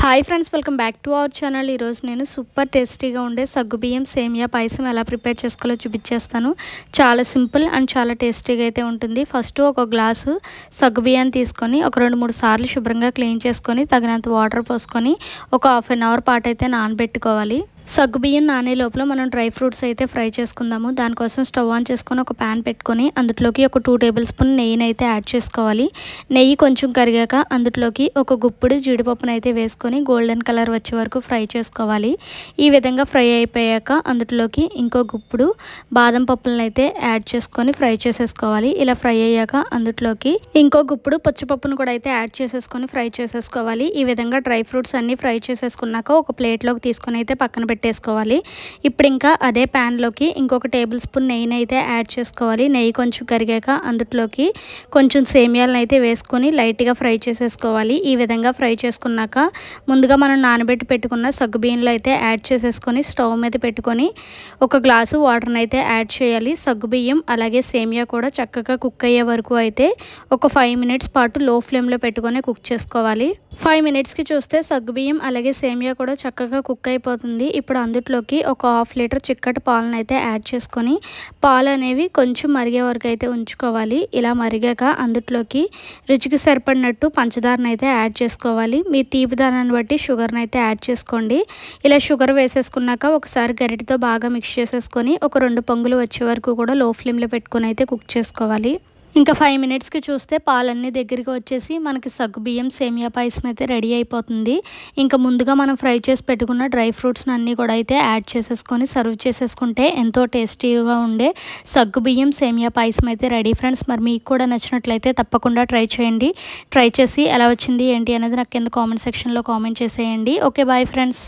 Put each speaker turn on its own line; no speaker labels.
Hi friends, welcome back to our channel. ఈరోజు నేను super టేస్టీగా ఉండే సగ్గుబియ్యం సేమియా పాయసం ఎలా ప్రిపేర్ చేసుకోవాలో చూపించేస్తాను. చాలా సింపుల్ అండ్ చాలా టేస్టీగా అయితే ఉంటుంది. ఫస్ట్ ఒక గ్లాసు సగ్గుబియ్యాన్ని తీసుకొని ఒక 2-3 సార్లు శుభ్రంగా క్లీన్ చేసుకొని తగినంత వాటర్ పోసుకొని ఒక హాఫ్ అన్ అవర్ పాటు అయితే నానబెట్టుకోవాలి. సగ్గుబియ్యం నానే లోపల మనం డ్రై ఫ్రూట్స్ అయితే ఫ్రై చేసుకుందాము. దానికోసం స్టవ్ ఆన్ చేసుకొని ఒక ప్యాన్ పెట్టుకొని అందులోకి ఒక 2 టేబుల్ స్పూన్ నెయ్యిని అయితే యాడ్ చేసుకోవాలి. నెయ్యి కొంచెం కరిగాక అందులోకి ఒక గుప్పుడు జీడిపప్పును అయితే వేసుకొని గోల్డెన్ కలర్ వచ్చే వరకు ఫ్రై చేసుకోవాలి. ఈ విధంగా ఫ్రై అయిపోయాక అందులోకి ఇంకో గుప్పుడు బాదం పప్పులను అయితే యాడ్ చేసుకొని ఫ్రై చేసేసుకోవాలి. ఇలా ఫ్రై అయ్యాక అందులోకి ఇంకో గుప్పుడు పచ్చిపప్పును కూడా అయితే యాడ్ చేసేసుకొని ఫ్రై చేసేసుకోవాలి. ఈ విధంగా డ్రై ఫ్రూట్స్ అన్ని ఫ్రై చేసేసుకున్నాక ఒక ప్లేట్లోకి తీసుకొని అయితే పక్కన పెట్టేసుకోవాలి. ఇప్పుడు ఇంకా అదే ప్యాన్లోకి ఇంకొక టేబుల్ స్పూన్ నెయ్యిని అయితే యాడ్ చేసుకోవాలి. నెయ్యి కొంచెం కరిగాక అందులోకి కొంచెం సేమియాలను అయితే వేసుకొని లైట్గా ఫ్రై చేసేసుకోవాలి. ఈ విధంగా ఫ్రై చేసుకున్నాక ముందుగా మనం నానబెట్టి పెట్టుకున్న సగ్గుబియ్యంలో అయితే యాడ్ చేసేసుకొని స్టవ్ మీద పెట్టుకొని ఒక గ్లాసు వాటర్ని అయితే యాడ్ చేయాలి. సగ్గుబియ్యం అలాగే సేమియా కూడా చక్కగా కుక్ అయ్యే వరకు అయితే ఒక 5 మినిట్స్ పాటు లో ఫ్లేమ్లో పెట్టుకొని కుక్ చేసుకోవాలి. 5 మినిట్స్కి చూస్తే సగ్గుబియ్యం అలాగే సేమియా కూడా చక్కగా కుక్ అయిపోతుంది. ఇప్పుడు అందులోకి ఒక 1/2 లీటర్ చిక్కటి పాలను అయితే యాడ్ చేసుకొని పాలు అనేవి కొంచెం మరిగే వరకు అయితే ఉంచుకోవాలి. ఇలా మరిగాక అందులోకి రుచికి సరిపడినట్టు పంచదారను అయితే యాడ్ చేసుకోవాలి. మీ తీపిదానాన్ని బట్టి షుగర్ని అయితే యాడ్ చేసుకోండి. ఇలా షుగర్ వేసేసుకున్నాక ఒకసారి గరిటెతో బాగా మిక్స్ చేసేసుకొని ఒక 2 పొంగులు వచ్చే వరకు కూడా లో ఫ్లేమ్లో పెట్టుకొని అయితే కుక్ చేసుకోవాలి. ఇంకా 5 మినిట్స్కి చూస్తే పాలన్నీ దగ్గరికి వచ్చేసి మనకి సగ్గుబియ్యం సేమియా పాయసం అయితే రెడీ అయిపోతుంది. ఇంకా ముందుగా మనం ఫ్రై చేసి పెట్టుకున్న డ్రై ఫ్రూట్స్ని అన్నీ కూడా అయితే యాడ్ చేసేసుకొని సర్వ్ చేసేసుకుంటే ఎంతో టేస్టీగా ఉండే సగ్గుబియ్యం సేమియా పాయసం అయితే రెడీ ఫ్రెండ్స్. మరి మీకు కూడా నచ్చినట్లయితే తప్పకుండా ట్రై చేయండి. ట్రై చేసి ఎలా వచ్చింది ఏంటి అనేది నాకు కింద కామెంట్ సెక్షన్లో కామెంట్ చేసేయండి. Okay, bye friends.